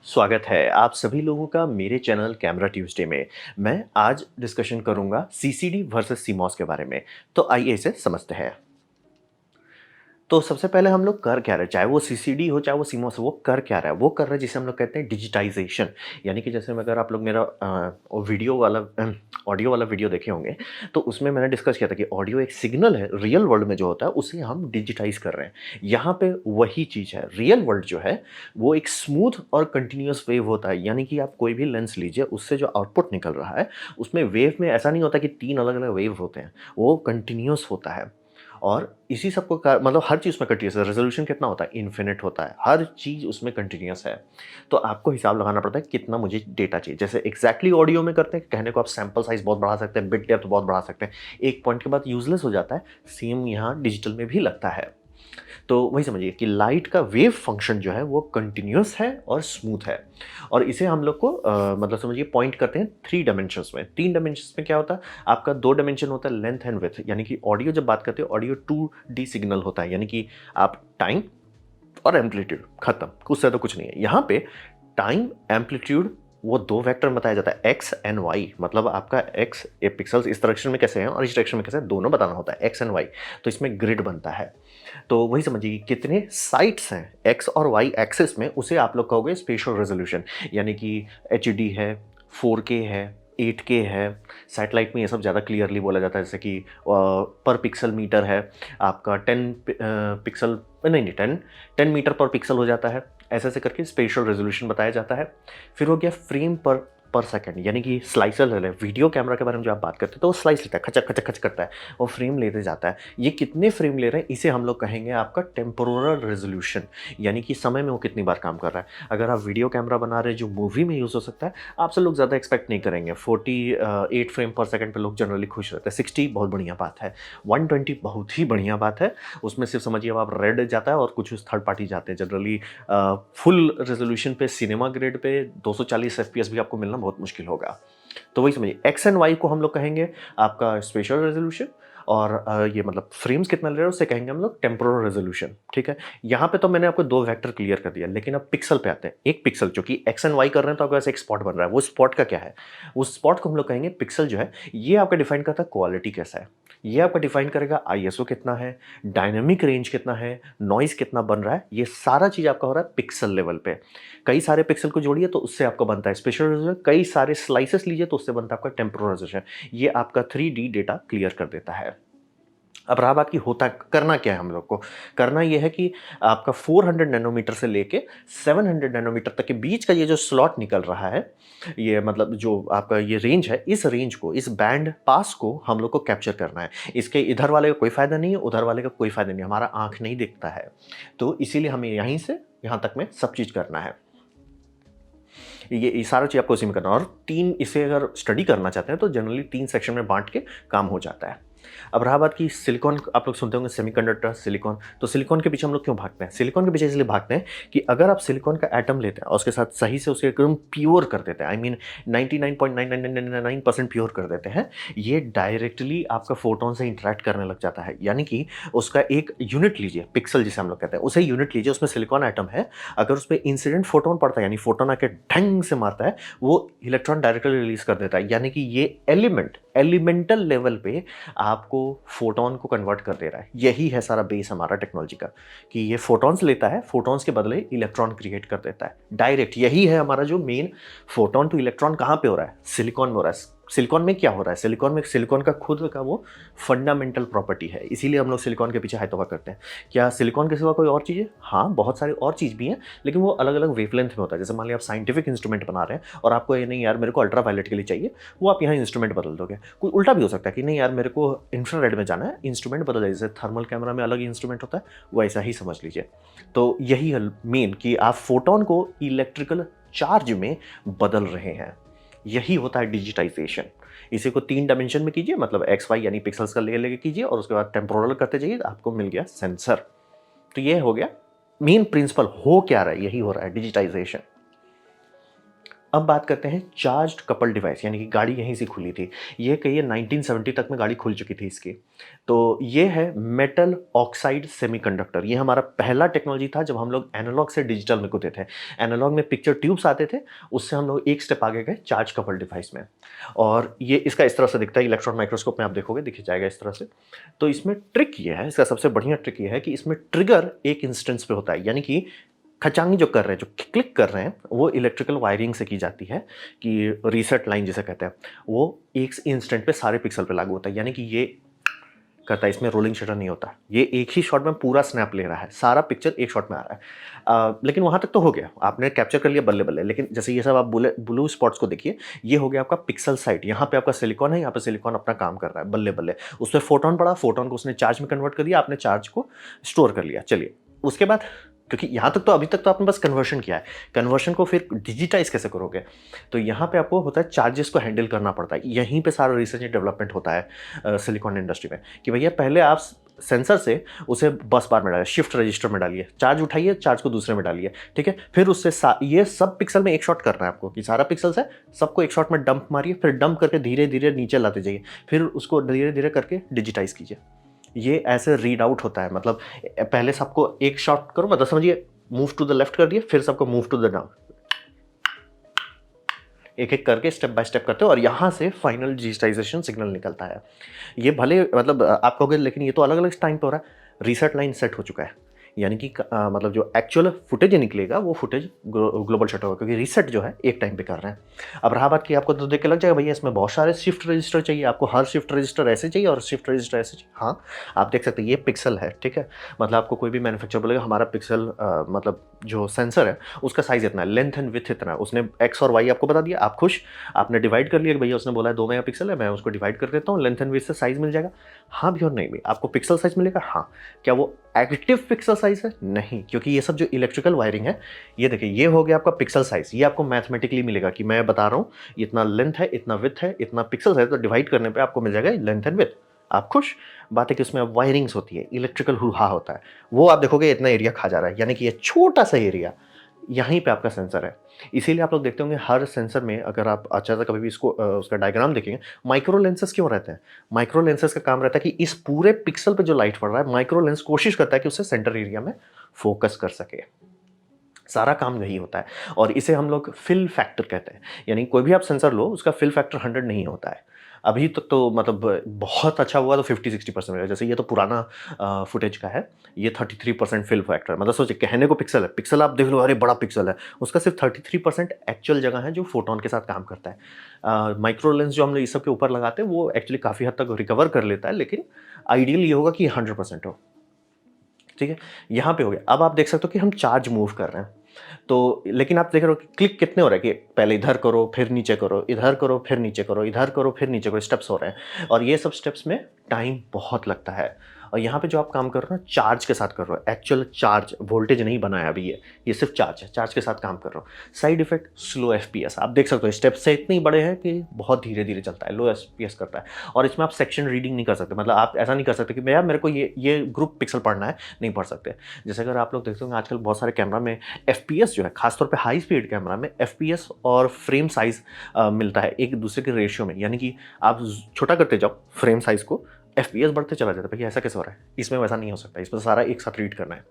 स्वागत है आप सभी लोगों का मेरे चैनल कैमरा ट्यूसडे में। मैं आज डिस्कशन करूंगा सीसीडी वर्सेस सीमॉस के बारे में। तो आइए इसे समझते हैं। तो सबसे पहले हम लोग कर क्या रहे हैं, चाहे वो सीसीडी हो चाहे वो सीमॉस हो, वो कर क्या रहा है, वो कर रहा है जिसे हम लोग कहते हैं डिजिटाइजेशन। यानी कि जैसे अगर आप लोग मेरा वीडियो वाला ऑडियो वाला वीडियो देखे होंगे, तो उसमें मैंने डिस्कस किया था कि ऑडियो एक सिग्नल है रियल वर्ल्ड में जो होता है, उसे हम डिजिटाइज कर रहे हैं। यहाँ पे वही चीज़ है। रियल वर्ल्ड जो है वो एक स्मूथ और कंटिन्यूस वेव होता है। यानी कि आप कोई भी लेंस लीजिए, उससे जो आउटपुट निकल रहा है उसमें वेव में ऐसा नहीं होता कि तीन अलग अलग वेव होते हैं, वो कंटिन्यूस होता है। और इसी सबको मतलब हर चीज़ में कंटिन्यूस है। रेजोल्यूशन कितना होता है? इन्फिनिट होता है। हर चीज़ उसमें कंटिन्यूस है। तो आपको हिसाब लगाना पड़ता है कितना मुझे डेटा चाहिए। जैसे एग्जैक्टली ऑडियो में करते हैं, कहने को आप सैंपल साइज बहुत बढ़ा सकते हैं, बिट डेप्थ बहुत बढ़ा सकते हैं, एक पॉइंट के बाद यूजलेस हो जाता है। सेम यहाँ डिजिटल में भी लगता है। तो वही समझिए कि लाइट का वेव फंक्शन जो है वो कंटिन्यूस है और स्मूथ है। और इसे हम लोग को मतलब समझिए पॉइंट करते हैं थ्री डायमेंशंस में। तीन डायमेंशंस में क्या होता है? आपका दो डायमेंशन होता है लेंथ एंड विड्थ। यानी कि ऑडियो जब बात करते हैं, ऑडियो 2D सिग्नल होता है। यानी कि आप टाइम और एम्पलीट्यूड, खत्म, उससे तो कुछ नहीं है। यहाँ पे टाइम एम्पलीट्यूड वो दो वेक्टर में बताया जाता है, एक्स एंड वाई। मतलब आपका एक्स ये पिक्सल्स इस डायरेक्शन में कैसे हैं और इस डायरेक्शन में कैसे हैं, दोनों बताना होता है, एक्स एंड वाई। तो इसमें ग्रिड बनता है। तो वही समझिए कि कितने साइट्स हैं एक्स और वाई एक्सिस में, उसे आप लोग कहोगे स्पेशल रेजोल्यूशन। यानी कि एचडी है, 4K है, 8K है। सैटेलाइट में ये सब ज़्यादा क्लियरली बोला जाता है, जैसे कि पर पिक्सल मीटर है आपका 10 पिक्सल, नहीं नहीं 10 मीटर पर पिक्सल हो जाता है। ऐसे ऐसे करके स्पेशल रेजोल्यूशन बताया जाता है। फिर हो गया फ्रेम पर सेकंड। यानी कि स्लाइसर है, वीडियो कैमरा के बारे में जो आप बात करते हैं तो वो स्लाइस लेता है, खचक खचक खच करता है, वो फ्रेम लेते जाता है। ये कितने फ्रेम ले रहे हैं, इसे हम लोग कहेंगे आपका टेम्पोरल रेजोल्यूशन। यानी कि समय में वो कितनी बार काम कर रहा है। अगर आप वीडियो कैमरा बना रहे हैं जो मूवी में यूज़ हो सकता है, आपसे लोग ज़्यादा एक्सपेक्ट नहीं करेंगे। 48 फ्रेम पर सेकंड पे लोग जनरली खुश रहते हैं। 60 बहुत बढ़िया बात है, 120 बहुत ही बढ़िया बात है। उसमें सिर्फ समझिए अब आप रेड जाता है और कुछ थर्ड पार्टी जाते हैं। जनरली फुल रेजोल्यूशन पे, सिनेमा ग्रेड पे 240 FPS भी आपको मिलना बहुत मुश्किल होगा। तो वही समझिए एक्स एंड वाई को हम लोग कहेंगे आपका स्पेशल रेजोल्यूशन। और ये मतलब फ्रेम्स कितना ले रहे हैं उससे कहेंगे हम लोग टेम्पोरल रेजोल्यूशन। ठीक है, यहाँ पे तो मैंने आपको दो वेक्टर क्लियर कर दिया, लेकिन अब पिक्सल पे आते हैं। एक पिक्सल जो कि एक्स एंड वाई कर रहे हैं, तो आपके पास एक स्पॉट बन रहा है। वो स्पॉट का क्या है? उस स्पॉट को हम लोग कहेंगे पिक्सल जो है, ये आपका डिफाइन करता है क्वालिटी कैसा है। ये आपका डिफाइन करेगा आईएसओ कितना है, डायनेमिक रेंज कितना है, नॉइज कितना बन रहा है। ये सारा चीज आपका हो रहा है पिक्सल लेवल पे। कई सारे पिक्सल को जोड़िए तो उससे आपका बनता है स्पेशल रेजोल्यूशन। कई सारे स्लाइसेस लीजिए तो उससे बनता है आपका टेम्पोरल रेजोल्यूशन। ये आपका 3D डेटा क्लियर कर देता है। अब रहा बात कि होता करना क्या है हम लोग को। करना ये है कि आपका 400 नैनोमीटर से लेके 700 नैनोमीटर तक के बीच का ये जो स्लॉट निकल रहा है, ये मतलब जो आपका ये रेंज है, इस रेंज को, इस बैंड पास को हम लोग को कैप्चर करना है। इसके इधर वाले का कोई फायदा नहीं है, उधर वाले का कोई फायदा नहीं है, हमारा आंख नहीं दिखता है। तो इसीलिए हमें यहीं से यहां तक में सब चीज करना है। ये सारा चीज आपको इसी में करना है। और तीन, इसे अगर स्टडी करना चाहते हैं तो जनरली 3 सेक्शन में बांट के काम हो जाता है। अब रहा बात कि सिलिकॉन, आप लोग सुनते होंगे सेमीकंडक्टर, सिलिकॉन। तो सिलिकॉन के पीछे हम लोग क्यों भागते हैं? सिलिकॉन के पीछे इसलिए भागते हैं कि अगर आप सिलिकॉन का एटम लेते हैं और उसके साथ सही से उसे एकदम प्योर कर देते हैं, आई मीन 99.9999% प्योर कर देते हैं, ये डायरेक्टली आपका फोटोन से इंटरेक्ट करने लग जाता है। यानी कि उसका एक यूनिट लीजिए, पिक्सल जिसे हम लोग कहते हैं, उसे यूनिट लीजिए, उसमें सिलिकॉन एटम है। अगर उस पर इंसिडेंट फोटोन पड़ता है, यानी फोटोन आके ढंग से मारता है, वो इलेक्ट्रॉन डायरेक्टली रिलीज कर देता है। यानी कि ये एलिमेंटल लेवल पे आपको फोटोन को कन्वर्ट कर दे रहा है। यही है सारा बेस हमारा टेक्नोलॉजी का, कि ये फोटॉन्स लेता है, फोटॉन्स के बदले इलेक्ट्रॉन क्रिएट कर देता है डायरेक्ट। यही है हमारा जो मेन फोटोन टू इलेक्ट्रॉन कहाँ पे हो रहा है? सिलिकॉन में हो रहा है। सिलिकॉन में क्या हो रहा है? सिलिकॉन में सिलिकॉन का खुद का वो फंडामेंटल प्रॉपर्टी है, इसीलिए हम लोग सिलिकॉन के पीछे हाय तौबा करते हैं। क्या सिलिकॉन के सिवा कोई और चीज़ है? हाँ, बहुत सारी और चीज़ भी हैं, लेकिन वो अलग अलग वेवलेंथ में होता है। जैसे मान लिया आप साइंटिफिक इंस्ट्रूमेंट बना रहे हैं और आपको ये नहीं यार मेरे को अल्ट्रा वायलेट के लिए चाहिए, वो आप यहाँ इंस्ट्रूमेंट बदल दोगे। कोई उल्टा भी हो सकता है कि नहीं यार मेरे को इंफ्रारेड में जाना है, इंस्ट्रूमेंट बदल जाए। जैसे थर्मल कैमरा में अलग इंस्ट्रूमेंट होता है, वैसा ही समझ लीजिए। तो यही है मेन, कि आप फोटोन को इलेक्ट्रिकल चार्ज में बदल रहे हैं। यही होता है डिजिटाइजेशन। इसी को 3 डायमेंशन में कीजिए, मतलब एक्स वाई यानी पिक्सल्स का ले लेके कीजिए, और उसके बाद टेम्पोरल करते जाइए, आपको मिल गया सेंसर। तो ये हो गया मेन प्रिंसिपल। हो क्या रहा है? यही हो रहा है डिजिटाइजेशन। अब बात करते हैं चार्ज्ड कपल डिवाइस, यानी कि गाड़ी यहीं से खुली थी। ये कहिए 1970 तक में गाड़ी खुल चुकी थी इसकी। तो ये है मेटल ऑक्साइड सेमीकंडक्टर। ये हमारा पहला टेक्नोलॉजी था जब हम लोग एनालॉग से डिजिटल में कूदे थे। एनालॉग में पिक्चर ट्यूब्स आते थे, उससे हम लोग एक स्टेप आगे गए चार्ज कपल डिवाइस में। और ये इसका इस तरह से दिखता है, इलेक्ट्रॉन माइक्रोस्कोप में आप देखोगे दिख जाएगा इस तरह से। तो इसमें ट्रिक ये है, इसका सबसे बढ़िया ट्रिक ये है कि इसमें ट्रिगर एक इंस्टेंस पे होता है, यानी कि खचांगी जो कर रहे हैं, जो क्लिक कर रहे हैं, वो इलेक्ट्रिकल वायरिंग से की जाती है कि रीसेट लाइन जिसे कहते हैं, वो एक इंस्टेंट पे सारे पिक्सल पे लागू होता है। यानी कि ये करता है, इसमें रोलिंग शटर नहीं होता, ये एक ही शॉट में पूरा स्नैप ले रहा है, सारा पिक्चर एक शॉट में आ रहा है। लेकिन वहाँ तक तो हो गया, आपने कैप्चर कर लिया बल्ले बल्ले। लेकिन जैसे ये सब आप ब्लू स्पॉट्स को देखिए, ये हो गया आपका पिक्सल साइट। यहाँ पे आपका सिलिकॉन है, यहाँ पे सिलिकॉन अपना काम कर रहा है बल्ले बल्ले। उस पर फोटोन पड़ा, फोटोन को उसने चार्ज में कन्वर्ट कर दिया, आपने चार्ज को स्टोर कर लिया। चलिए उसके बाद, क्योंकि यहाँ तक तो अभी तक तो आपने बस कन्वर्शन किया है, कन्वर्शन को फिर डिजिटाइज कैसे करोगे? तो यहाँ पे आपको होता है चार्जेस को हैंडल करना पड़ता है। यहीं पे सारा रिसर्च एंड डेवलपमेंट होता है सिलिकॉन इंडस्ट्री में, कि भैया पहले आप सेंसर से उसे बस बार में डालिए, शिफ्ट रजिस्टर में डालिए, चार्ज उठाइए, चार्ज को दूसरे में डालिए, ठीक है। फिर उससे ये सब पिक्सल में एक शॉट करना है आपको, कि सारा पिक्सल्स है, सबको एक शॉट में डंप मारिए, फिर डंप करके धीरे धीरे नीचे लाते जाइए, फिर उसको धीरे धीरे करके डिजिटाइज कीजिए। ये ऐसे रीड आउट होता है। मतलब पहले सबको एक शॉट करो, मतलब समझिए मूव टू द लेफ्ट कर दिए, फिर सबको मूव टू द डाउन, एक एक करके स्टेप बाय स्टेप करते हो, और यहाँ से फाइनल डिजिटाइजेशन सिग्नल निकलता है। ये भले मतलब आप कहोगे लेकिन ये तो अलग अलग टाइम पे हो रहा है। रीसेट लाइन सेट हो चुका है, यानी कि मतलब जो एक्चुअल फुटेज निकलेगा वो फुटेज ग्लोबल शटर होगा, क्योंकि रीसेट जो है एक टाइम पे कर रहे हैं। अब रहा बात कि आपको तो देख के लग जाएगा भैया इसमें बहुत सारे शिफ्ट रजिस्टर चाहिए, आपको हर शिफ्ट रजिस्टर ऐसे चाहिए और शिफ्ट रजिस्टर ऐसे चाहिए। हाँ, आप देख सकते हैं ये पिक्सल है, ठीक है। मतलब आपको कोई भी मैन्युफैक्चर बोलेगा हमारा पिक्सल मतलब जो सेंसर है उसका साइज इतना है, लेंथ एंड विथ इतना है, उसने एक्स और वाई आपको बता दिया, आप खुश, आपने डिवाइड कर लिया कि भैया उसने बोला है 2 मेगापिक्सल है, मैं उसको डिवाइड कर देता हूँ, लेंथ एंड विथ से साइज मिल जाएगा। हाँ भी और नहीं भी, आपको पिक्सल साइज मिलेगा। हाँ, क्या वो एक्टिव पिक्सल साइज है? नहीं, क्योंकि ये सब जो इलेक्ट्रिकल वायरिंग है, ये देखिए ये हो गया आपका पिक्सल साइज। ये आपको मैथमेटिकली मिलेगा कि मैं बता रहा हूँ इतना लेंथ है, इतना विथ है, इतना पिक्सल है, तो डिवाइड करने पे आपको मिल जाएगा लेंथ एंड विथ। आप खुश? बात है कि उसमें वायरिंग्स होती है, इलेक्ट्रिकल हुहा होता है, वो आप देखोगे इतना एरिया खा जा रहा है, यानी कि ये छोटा सा एरिया यहीं पे आपका सेंसर है। इसीलिए आप लोग देखते होंगे हर सेंसर में, अगर आप अच्छा सा कभी भी इसको उसका डायग्राम देखेंगे, माइक्रो लेंसेस क्यों रहते हैं? माइक्रो लेंसेस का काम रहता है कि इस पूरे पिक्सल पे जो लाइट पड़ रहा है, माइक्रो लेंस कोशिश करता है कि उसे सेंटर एरिया में फोकस कर सके। सारा काम यही होता है, और इसे हम लोग फिल फैक्टर कहते हैं। यानी कोई भी आप सेंसर लो, उसका फिल फैक्टर 100 नहीं होता है। अभी तक तो मतलब बहुत अच्छा हुआ तो 50-60% मिलेगा। जैसे ये तो पुराना फुटेज का है, ये 33% फिल फैक्टर। मतलब सोचिए, कहने को पिक्सल है, पिक्सल आप देख लो अरे बड़ा पिक्सल है, उसका सिर्फ 33% एक्चुअल जगह है जो फोटोन के साथ काम करता है। माइक्रो लेंस जो हम लोग इस सब के ऊपर लगाते हैं वो एक्चुअली काफ़ी हद तक रिकवर कर लेता है, लेकिन आइडियल ये होगा कि 100% हो, ठीक है। यहाँ पे हो गया। अब आप देख सकते हो कि हम चार्ज मूव कर रहे हैं, तो लेकिन आप देख रहे हो कि क्लिक कितने हो रहे हैं, कि पहले इधर करो फिर नीचे करो, इधर करो फिर नीचे करो, इधर करो फिर नीचे करो, स्टेप्स हो रहे हैं, और ये सब स्टेप्स में टाइम बहुत लगता है। और यहाँ पे जो आप काम कर रहे हो चार्ज के साथ कर रहे हो, एक्चुअल चार्ज, वोल्टेज नहीं बनाया अभी, ये सिर्फ चार्ज है, चार्ज के साथ काम कर रहे हो। साइड इफेक्ट स्लो एफपीएस, आप देख सकते हो स्टेप्स से इतने बड़े हैं कि बहुत धीरे धीरे चलता है, लो एफपीएस करता है। और इसमें आप सेक्शन रीडिंग नहीं कर सकते, मतलब आप ऐसा नहीं कर सकते कि भैया मेरे को ये ग्रुप पिक्सल पढ़ना है, नहीं पढ़ सकते। जैसे अगर आप लोग देखते होंगे आजकल बहुत सारे कैमरा में एफपीएस जो है, खासतौर पर हाई स्पीड कैमरा में एफपीएस और फ्रेम साइज मिलता है एक दूसरे के रेशियो में, यानी कि आप छोटा करते जाओ फ्रेम साइज को, एफपीएस बढ़ते चला जाता है। भैया ऐसा कैसे हो रहा है? इसमें वैसा नहीं हो सकता, इसमें सारा एक साथ रीड करना है।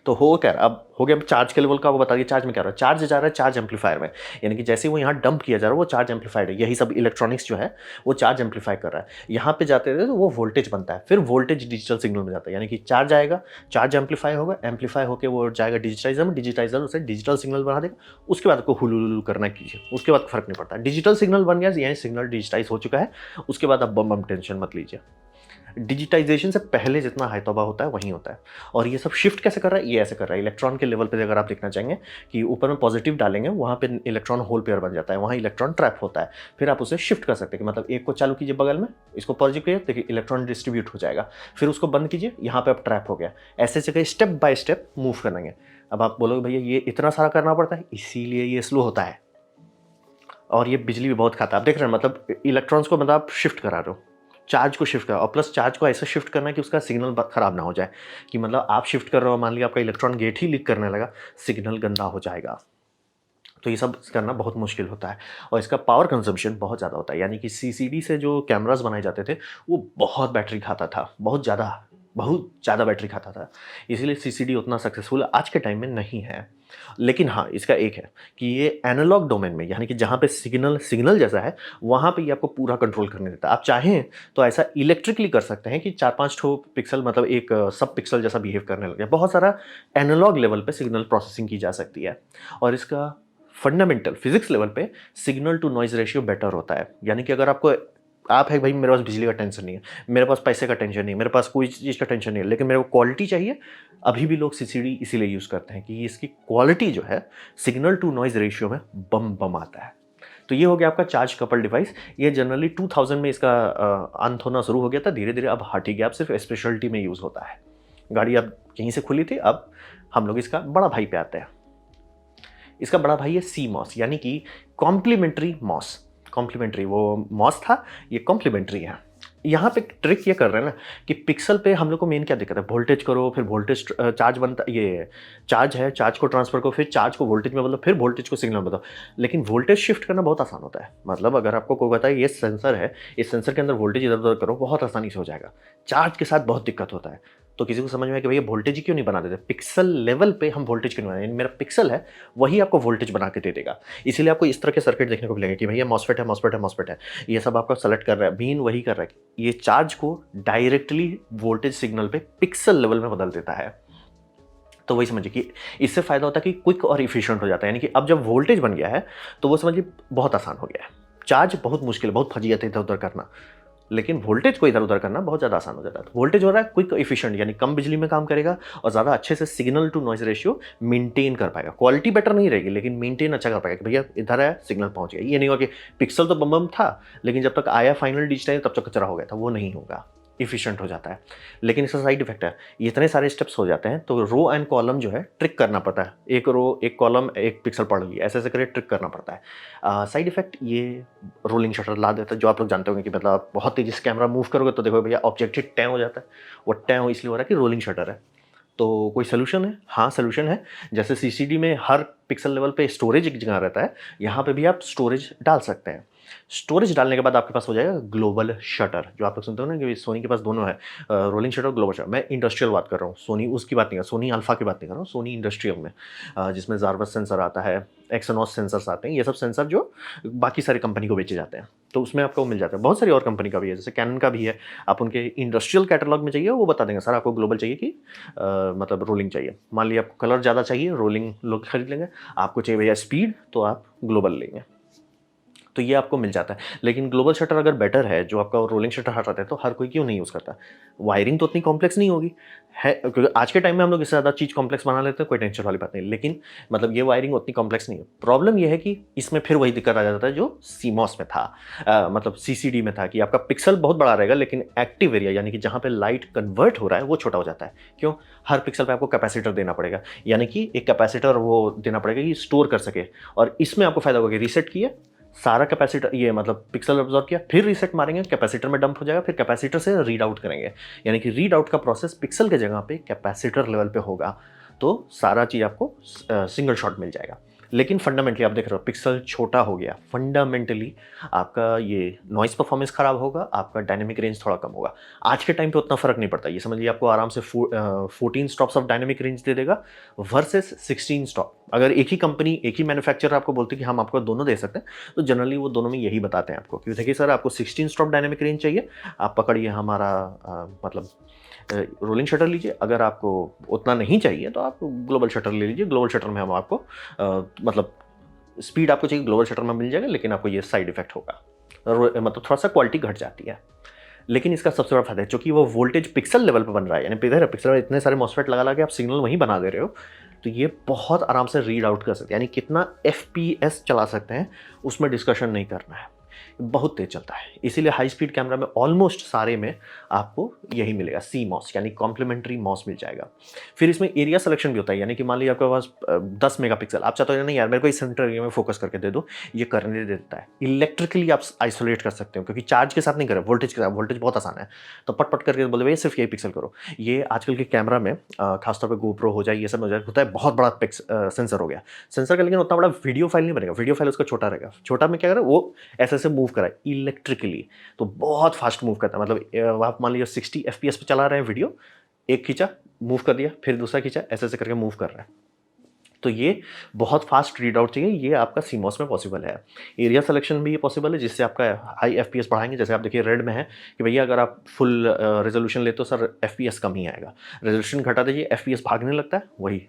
तो हो क्या, अब हो गया चार्ज के लेवल का, वो बता दिया चार्ज में क्या हो रहा है। चार्ज जा रहा है चार्ज एम्पलीफायर में, यानी कि जैसे वो यहाँ डंप किया जा रहा है वो चार्ज एम्पलीफाइड है। यही सब इलेक्ट्रॉनिक्स जो है वो चार्ज एम्पलीफाई कर रहा है। यहाँ पे जाते थे तो वो वोल्टेज बनता है, फिर वोल्टेज डिजिटल सिग्नल में जाता है, यानी कि चार्ज आएगा, चार्ज एम्पलीफाई होगा, एम्पलीफाई होकर वो जाएगा डिजिटाइजर में, डिजिटाइजर उसे डिजिटल सिग्नल बना देगा। उसके बाद आपको हुलुलु करना कीजिए, उसके बाद फर्क नहीं पड़ता, डिजिटल सिग्नल बन गया, यानी सिग्नल डिजिटाइज हो चुका है। उसके बाद आप बम टेंशन मत लीजिए, डिजिटाइजेशन से पहले जितना हाई तौबा होता है वहीं होता है। और ये सब शिफ्ट कैसे कर रहा है? ये ऐसे कर रहा है इलेक्ट्रॉन के लेवल पे। अगर आप देखना चाहेंगे कि ऊपर में पॉजिटिव डालेंगे, वहाँ पे इलेक्ट्रॉन होल पेयर बन जाता है, वहाँ इलेक्ट्रॉन ट्रैप होता है, फिर आप उसे शिफ्ट कर सकते हैं कि मतलब एक को चालू कीजिए बगल में, इसको पॉजिटिव कीजिए, देखिए इलेक्ट्रॉन डिस्ट्रीब्यूट हो जाएगा, फिर उसको बंद कीजिए, यहाँ पे अब ट्रैप हो गया। ऐसे जगह स्टेप बाय स्टेप मूव करेंगे। अब आप बोलोगे भैया ये इतना सारा करना पड़ता है, इसीलिए ये स्लो होता है और ये बिजली भी बहुत खाता है। आप देख रहे हैं, मतलब इलेक्ट्रॉन्स को मतलब आप शिफ्ट करा रहे हो, चार्ज को शिफ्ट करो, और प्लस चार्ज को ऐसे शिफ्ट करना है कि उसका सिग्नल खराब ना हो जाए, कि मतलब आप शिफ्ट कर रहे हो, मान लिया आपका इलेक्ट्रॉन गेट ही लीक करने लगा, सिग्नल गंदा हो जाएगा। तो ये सब करना बहुत मुश्किल होता है और इसका पावर कंजम्पशन बहुत ज़्यादा होता है। यानी कि सीसीडी से जो कैमरास बनाए जाते थे वो बहुत बैटरी खाता था, बहुत ज़्यादा बैटरी खाता था। इसीलिए सीसीडी उतना सक्सेसफुल आज के टाइम में नहीं है। लेकिन हाँ, इसका एक है कि ये एनालॉग डोमेन में, यानी कि जहाँ पे सिग्नल सिग्नल जैसा है, वहाँ पे ये आपको पूरा कंट्रोल करने देता है। आप चाहें तो ऐसा इलेक्ट्रिकली कर सकते हैं कि 4-5 ठो पिक्सल, मतलब एक सब पिक्सल जैसा बिहेव करने लगे। बहुत सारा एनालॉग लेवल पे सिग्नल प्रोसेसिंग की जा सकती है और इसका फंडामेंटल फिजिक्स लेवल पे signal to noise ratio better होता है। यानी कि अगर आप है भाई, मेरे पास बिजली का टेंशन नहीं है, मेरे पास पैसे का टेंशन नहीं है, मेरे पास कोई चीज़ का टेंशन नहीं है, लेकिन मेरे को क्वालिटी चाहिए। अभी भी लोग सीसीडी इसीलिए यूज़ करते हैं कि इसकी क्वालिटी जो है सिग्नल टू नॉइज़ रेशियो में बम बम आता है। तो ये हो गया आपका चार्ज कपल डिवाइस। ये जनरली 2000 में इसका अंत होना शुरू हो गया था, धीरे धीरे अब हट ही गया, अब सिर्फ स्पेशलिटी में यूज़ होता है। गाड़ी अब कहीं से खुली थी, अब हम लोग इसका बड़ा भाई पे आते हैं। इसका बड़ा भाई है CMOS, यानी कि कॉम्प्लीमेंट्री मॉस। कॉम्प्लीमेंट्री वो मॉस था, ये कॉम्प्लीमेंट्री है। यहाँ पे ट्रिक ये कर रहे हैं ना कि पिक्सल पे हम लोग को मेन क्या दिक्कत है, वोल्टेज करो, फिर वोल्टेज चार्ज बनता, ये चार्ज है, चार्ज को ट्रांसफर करो, फिर चार्ज को वोल्टेज में बदलो, फिर वोल्टेज को सिग्नल में बदलो। लेकिन वोल्टेज शिफ्ट करना बहुत आसान होता है। मतलब अगर आपको कोई बताए ये सेंसर है, इस सेंसर के अंदर वोल्टेज इधर उधर करो, बहुत आसानी से हो जाएगा। चार्ज के साथ बहुत दिक्कत होता है। तो किसी को समझ में आया कि भैया वोल्टेज ही क्यों नहीं बना देते, पिक्सल लेवल पे हम वोल्टेज क्यों नहीं बनाते, मेरा पिक्सल है वही आपको वोल्टेज बना के दे देगा। इसीलिए आपको इस तरह के सर्किट देखने को मिलेंगे कि भैया मॉसफेट है, मॉसफेट है, मॉसफेट है, ये सब आपका सेलेक्ट कर रहा है, बीन वही कर रहा है, ये चार्ज को डायरेक्टली वोल्टेज सिग्नल पे पिक्सल लेवल में बदल देता है। तो वही समझिए कि इससे फायदा होता है कि क्विक और इफिशिएंट हो जाता है। यानी कि अब जब वोल्टेज बन गया है तो वो समझिए बहुत आसान हो गया है। चार्ज बहुत मुश्किल है, बहुत फजीयत है इधर उधर करना, लेकिन वोल्टेज को इधर उधर करना बहुत ज़्यादा आसान हो जाता है। तो वोल्टेज हो रहा है क्विक इफिशिएंट, यानी कम बिजली में काम करेगा और ज़्यादा अच्छे से signal to noise ratio maintain कर पाएगा। क्वालिटी बेटर नहीं रहेगी, लेकिन मेंटेन अच्छा कर पाएगा कि भैया इधर है, सिग्नल पहुंच गया। ये नहीं होगा कि पिक्सल तो बम बम था, लेकिन जब तक आया फाइनल डिजिटाइज तब तक कचरा हो गया था, वो नहीं होगा। इफिशिएंट हो जाता है। लेकिन इसका साइड इफेक्ट है, ये इतने सारे स्टेप्स हो जाते हैं तो रो एंड कॉलम जो है ट्रिक करना पड़ता है। एक रो, एक कॉलम, एक पिक्सल पढ़ लिया, ऐसे ऐसे करके ट्रिक करना पड़ता है। साइड इफेक्ट ये रोलिंग शटर ला देता है, जो आप लोग जानते होंगे कि मतलब आप बहुत तेजी से कैमरा मूव करोगे तो देखो भैया ऑब्जेक्ट टैं हो जाता है। वो टैं इसलिए हो रहा है कि रोलिंग शटर है। तो कोई सोल्यूशन है? हाँ, सोल्यूशन है। जैसे सीसीडी में हर पिक्सल लेवल पे स्टोरेज एक जगह रहता है, यहाँ पे भी आप स्टोरेज डाल सकते हैं। स्टोरेज डालने के बाद आपके पास हो जाएगा ग्लोबल शटर, जो आप लोग सुनते हो ना कि सोनी के पास दोनों है, रोलिंग शटर और ग्लोबल शटर। मैं इंडस्ट्रियल बात कर रहा हूँ, सोनी उसकी बात नहीं कर रहा, सोनी अल्फा की बात नहीं कर रहा हूँ, सोनी इंडस्ट्रियल में, जिसमें जारवस सेंसर आता है, एक्सनॉस सेंसर्स आते हैं, ये सब सेंसर जो बाकी सारी कंपनी को बेचे जाते हैं, तो उसमें आपको मिल जाता है। बहुत सारी और कंपनी का भी है, जैसे कैनन का भी है। आप उनके इंडस्ट्रियल कैटलॉग में चाहिए, वो बता देंगे सर आपको ग्लोबल चाहिए कि मतलब रोलिंग चाहिए। मान लिया आपको कलर ज़्यादा चाहिए, रोलिंग लोग खरीद लेंगे। आपको चाहिए भैया स्पीड, तो आप ग्लोबल लेंगे। तो ये आपको मिल जाता है। लेकिन ग्लोबल शटर अगर बेटर है, जो आपका रोलिंग शटर हटाता है, तो हर कोई क्यों नहीं यूज़ करता? वायरिंग तो उतनी कॉम्प्लेक्स नहीं होगी है, क्योंकि आज के टाइम में हम लोग इससे ज़्यादा चीज़ कॉम्प्लेक्स बना लेते हैं, कोई टेंशन वाली बात नहीं। लेकिन मतलब ये वायरिंग उतनी कॉम्प्लेक्स नहीं है। प्रॉब्लम ये है कि इसमें फिर वही दिक्कत आ जाता है जो सीमॉस में था, मतलब सीसीडी में था, कि आपका पिक्सल बहुत बड़ा रहेगा लेकिन एक्टिव एरिया, यानी कि जहाँ पे लाइट कन्वर्ट हो रहा है, वो छोटा हो जाता है। क्यों? हर पिक्सल पे आपको कैपेसिटर देना पड़ेगा, यानी कि एक कैपेसिटर वो देना पड़ेगा कि स्टोर कर सके। और इसमें आपको फायदा होगा कि रीसेट किया, सारा कैपेसिटर, ये मतलब पिक्सल अब्जॉर्ब किया, फिर रीसेट मारेंगे, कैपेसिटर में डंप हो जाएगा, फिर कैपेसिटर से रीड आउट करेंगे, यानी कि रीड आउट का प्रोसेस पिक्सल के जगह पे कैपेसिटर लेवल पे होगा। तो सारा चीज़ आपको सिंगल शॉट मिल जाएगा। लेकिन फंडामेंटली आप देख रहे हो पिक्सल छोटा हो गया, फंडामेंटली आपका ये नॉइस परफॉर्मेंस खराब होगा, आपका डायनेमिक रेंज थोड़ा कम होगा। आज के टाइम पे उतना फर्क नहीं पड़ता, ये समझिए आपको आराम से 14 स्टॉप्स ऑफ डायनेमिक रेंज दे देगा वर्सेस 16 स्टॉप। अगर एक ही कंपनी, एक ही मैन्युफैक्चरर आपको बोलती है कि हम आपको दोनों दे सकते हैं, तो जनरली वो दोनों में यही बताते हैं आपको कि देखिए सर आपको 16 स्टॉप डायनेमिक रेंज चाहिए, आप पकड़िए हमारा मतलब रोलिंग शटर लीजिए। अगर आपको उतना नहीं चाहिए तो आप ग्लोबल शटर ले लीजिए। ग्लोबल शटर में हम आपको मतलब स्पीड आपको चाहिए ग्लोबल शटर में मिल जाएगा, लेकिन आपको ये साइड इफेक्ट होगा, मतलब थोड़ा सा क्वालिटी घट जाती है। लेकिन इसका सबसे बड़ा फायदा है, क्योंकि वो वोल्टेज पिक्सल लेवल पे बन रहा है, यानी इधर पिक्सल में इतने सारे मॉसफेट लगा के आप सिग्नल वहीं बना दे रहे हो, तो ये बहुत आराम से रीड आउट कर सकते हैं। यानी कितना FPS चला सकते हैं उसमें डिस्कशन नहीं करना है। बहुत तेज़ चलता है। इसीलिए हाई स्पीड कैमरा में ऑलमोस्ट सारे में आपको यही मिलेगा, CMOS यानी कॉम्प्लीमेंट्री मॉस मिल जाएगा। फिर इसमें एरिया सिलेक्शन भी होता है, यानी कि मान लीजिए आपके पास 10 मेगापिक्सल, आप चाहते हो नहीं यार मेरे को इस सेंटर एरिया में फोकस करके दे दो, ये करने देता है। इलेक्ट्रिकली आप आइसोलेट कर सकते हो, क्योंकि चार्ज के साथ नहीं करें, वोल्टेज के साथ। वोल्टेज बहुत आसान है, तो पट पट करके बोले भैया सिर्फ यही पिक्सल करो। ये आजकल के कैमरा में खासतौर पर GoPro हो जाए, ये सब हो जाए, होता है बहुत बड़ा सेंसर हो गया। सेंसर का लेकिन उतना बड़ा वीडियो फाइल नहीं बनेगा, वीडियो फाइल उसका छोटा रहेगा। छोटा में क्या करें, वो ऐसे ऐसे मूव कराए इलेक्ट्रिकली, तो बहुत फास्ट मूव करता है। मतलब आप मान लीजिए 60 FPS पे चला रहे हैं वीडियो, एक खींचा मूव कर दिया, फिर दूसरा खींचा, ऐसे ऐसे करके मूव कर रहा है। तो ये बहुत फास्ट रीड आउट चाहिए, ये आपका CMOS में पॉसिबल है। एरिया सिलेक्शन भी ये पॉसिबल है, जिससे आपका हाई FPS बढ़ाएंगे। जैसे आप देखिए रेड में है कि भैया अगर आप फुल रेजोल्यूशन लेते हो सर FPS कम ही आएगा, रेजोल्यूशन घटा दीजिए FPS भागने लगता है, वही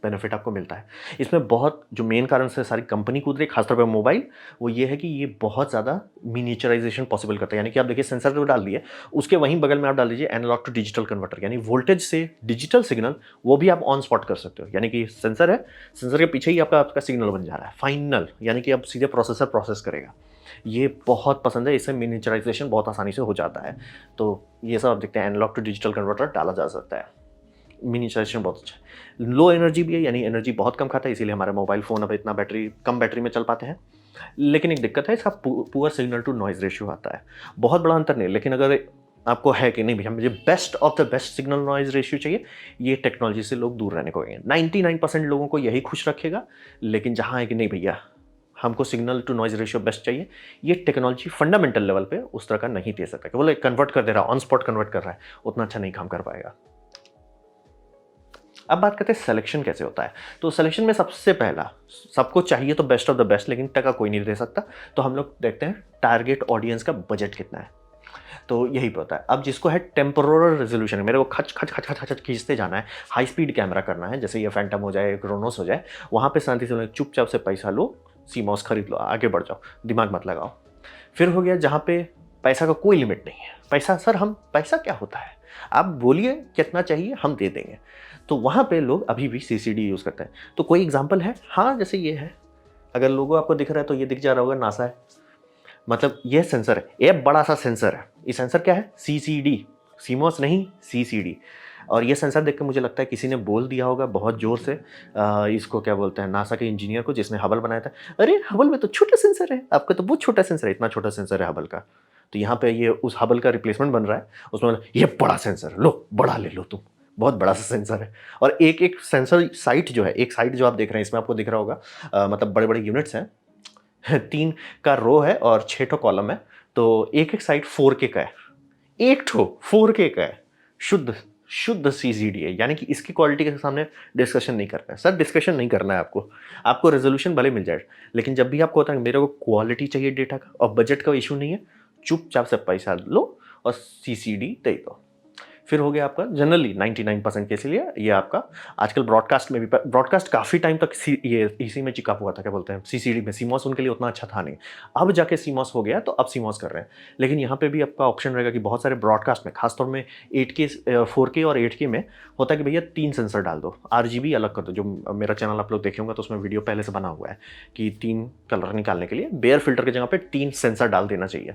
बेनिफिट आपको मिलता है। इसमें बहुत जो मेन कारण से सारी कंपनी कूद रही है खासतौर पर मोबाइल, वो ये है कि ये बहुत ज़्यादा मिनिएचराइजेशन पॉसिबल करता है। यानी कि आप देखिए सेंसर जो डाल दिए, उसके वहीं बगल में आप डाल दीजिए एनालॉग टू डिजिटल कन्वर्टर, यानी वोल्टेज से डिजिटल सिग्नल, वो भी आप ऑन स्पॉट कर सकते हो। यानी कि सेंसर है, सेंसर के पीछे ही आपका सिग्नल बन जा रहा है फाइनल, यानी कि अब सीधे प्रोसेसर प्रोसेस करेगा। ये बहुत पसंद है, इससे मिनिएचराइजेशन बहुत आसानी से हो जाता है। तो ये सब आप देखते हैं, एनालॉग टू डिजिटल कन्वर्टर डाला जा सकता है। मिनिएचराइजेशन बहुत अच्छा है। लो एनर्जी भी है, यानी एनर्जी बहुत कम खाता है, इसीलिए हमारे मोबाइल फ़ोन अब इतना कम बैटरी में चल पाते हैं। लेकिन एक दिक्कत है, इसका poor signal to noise ratio आता है। बहुत बड़ा अंतर नहीं, लेकिन अगर आपको है कि नहीं भैया मुझे best of the best signal noise ratio चाहिए, ये टेक्नोलॉजी से लोग दूर रहने को गए हैं। 99% लोगों को यही खुश रखेगा। लेकिन जहाँ है कि नहीं भैया हमको signal to noise ratio best चाहिए, ये टेक्नोलॉजी फंडामेंटल लेवल पे उस तरह का नहीं दे सकता। केवल कन्वर्ट कर दे रहा है, ऑन स्पॉट कन्वर्ट कर रहा है, उतना अच्छा नहीं काम कर पाएगा। अब बात करते हैं सिलेक्शन कैसे होता है। तो सिलेक्शन में सबसे पहला, सबको चाहिए तो बेस्ट ऑफ द बेस्ट, लेकिन टका कोई नहीं दे सकता। तो हम लोग देखते हैं टारगेट ऑडियंस का बजट कितना है, तो यही पे होता है। अब जिसको है टेम्पोरल रेजोल्यूशन, मेरे को खच खच खच खच खच खींचते जाना है, हाई स्पीड कैमरा करना है, जैसे ये फैंटम हो जाए, क्रोनोस हो जाए, वहाँ पे शांति से चुपचाप से पैसा लो, CMOS खरीद लो, आगे बढ़ जाओ, दिमाग मत लगाओ। फिर हो गया जहाँ पे पैसा का कोई लिमिट नहीं है, पैसा सर हम पैसा क्या होता है, आप बोलिए कितना चाहिए हम दे देंगे, तो वहाँ पे लोग अभी भी CCD यूज़ करते हैं। तो कोई एग्जांपल है? हाँ, जैसे ये है, अगर लोगो आपको दिख रहा है तो ये दिख जा रहा होगा, नासा है। मतलब ये सेंसर है, ये बड़ा सा सेंसर है। ये सेंसर क्या है? CCD, CMOS नहीं, CCD। और ये सेंसर देख के मुझे लगता है किसी ने बोल दिया होगा बहुत ज़ोर से, इसको क्या बोलते हैं, नासा के इंजीनियर को जिसने हबल बनाया था, अरे हबल में तो छोटा सेंसर है, आपका तो बहुत छोटा सेंसर है, इतना छोटा सेंसर है हबल का। तो यहाँ पे ये उस हबल का रिप्लेसमेंट बन रहा है, उसमें ये बड़ा सेंसर लो, बड़ा ले लो तुम, बहुत बड़ा सा सेंसर है। और एक एक सेंसर साइट जो है, एक साइट जो आप देख रहे हैं इसमें आपको दिख रहा होगा, मतलब बड़े बड़े यूनिट्स हैं, 3 का रो है और 6 ठो कॉलम है, तो एक एक साइड 4K का है, एक ठो 4K का है, शुद्ध शुद्ध CCD है। यानी कि इसकी क्वालिटी के सामने डिस्कशन नहीं करना है सर, डिस्कशन नहीं करना है आपको रेजोल्यूशन भले मिल जाए, लेकिन जब भी आपको होता है मेरे को क्वालिटी चाहिए डेटा का और बजट का इशू नहीं है, चुपचाप से पैसा लो और CCD दे दो। फिर हो गया आपका जनरली 99% केस लिए ये आपका आजकल ब्रॉडकास्ट में भी, ब्रॉडकास्ट काफ़ी टाइम तक ये इसी में चिपका हुआ था, क्या बोलते हैं, CCD में। CMOS उनके लिए उतना अच्छा था नहीं, अब जाके CMOS हो गया, तो अब CMOS कर रहे हैं। लेकिन यहाँ पे भी आपका ऑप्शन रहेगा कि बहुत सारे ब्रॉडकास्ट में, खासतौर में 8K 4K और 8K में होता है कि भैया 3 सेंसर डाल दो, RGB अलग कर दो। जो मेरा चैनल आप लोग देखे होंगे तो उसमें वीडियो पहले से बना हुआ है कि 3 कलर निकालने के लिए बेयर फिल्टर की जगह पे 3 सेंसर डाल देना चाहिए।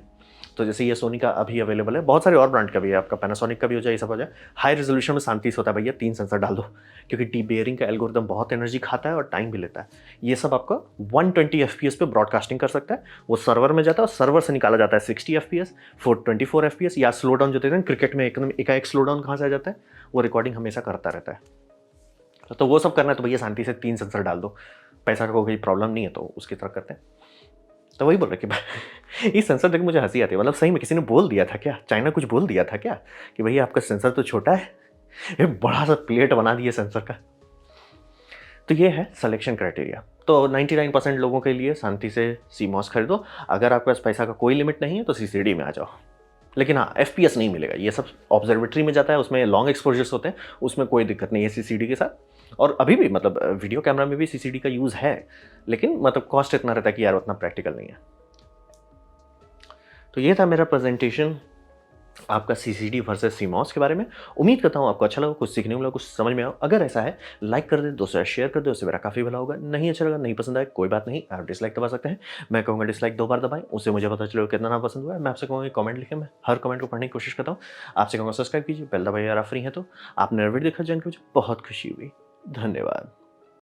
तो जैसे ये सोनी का अभी अवेलेबल है, बहुत सारे और ब्रांड का भी है, आपका पैनासोनिक का भी हो जाए, ये सब हो जाए। हाई रेजोल्यूशन में शांति से होता है भैया, 3 सेंसर डाल दो, क्योंकि डीबेयरिंग का एल्गोरिदम बहुत एनर्जी खाता है और टाइम भी लेता है। ये सब आपका 120 FPS पे ब्रॉडकास्टिंग कर सकता है, वो सर्वर में जाता है और सर्वर से निकाला जाता है 60 FPS, 424 FPS, या स्लो डाउन जो देते हैं क्रिकेट में एकदम एकाएक स्लो डाउन कहाँ से आ जाता है, वो रिकॉर्डिंग हमेशा करता रहता है। तो वो सब करना है तो भैया शांति से 3 सेंसर डाल दो, पैसा का कोई प्रॉब्लम नहीं है, तो उसकी तरह करते हैं। तो वही बोल रहे कि इस सेंसर देख मुझे हंसी आती है, मतलब सही में किसी ने बोल दिया था क्या, चाइना कुछ बोल दिया था क्या कि भैया आपका सेंसर तो छोटा है, ये बड़ा सा प्लेट बना दिया सेंसर का। तो ये है सिलेक्शन क्राइटेरिया। तो 99% लोगों के लिए शांति से CMOS खरीदो, अगर आपके पास पैसा का कोई लिमिट नहीं है तो CCD में आ जाओ। लेकिन हाँ, FPS नहीं मिलेगा, ये सब ऑब्जर्वेटरी में जाता है, उसमें लॉन्ग एक्सपोजर्स होते हैं, उसमें कोई दिक्कत नहीं है CCD के साथ। और अभी भी मतलब वीडियो कैमरा में भी CCD का यूज़ है, लेकिन मतलब कॉस्ट इतना रहता है कि यार उतना प्रैक्टिकल नहीं है। तो ये था मेरा प्रेजेंटेशन आपका सीसीडी वर्सेस सीमॉस के बारे में। उम्मीद करता हूँ आपको अच्छा लगा, कुछ सीखने को मिला, कुछ समझ में आया। अगर ऐसा है, लाइक कर दें, दोस्तों के साथ शेयर कर दें, उससे मेरा काफ़ी भला होगा। नहीं अच्छा लगा, नहीं पसंद आया, कोई बात नहीं, आप डिसलाइक दबा सकते हैं। मैं कहूँगा डिसलाइक 2 बार दबाएँ, उससे मुझे पता चलेगा कितना ना पसंद हुआ है। मैं आपसे कहूँगा कि कमेंट लिखें, मैं हर कमेंट को पढ़ने की कोशिश करता हूँ। आपसे कहूँगा सब्सक्राइब कीजिए, बेल दबाइए अगर आप फ्री हैं तो। आपने वीडियो देखा जान के मुझे बहुत खुशी हुई। धन्यवाद।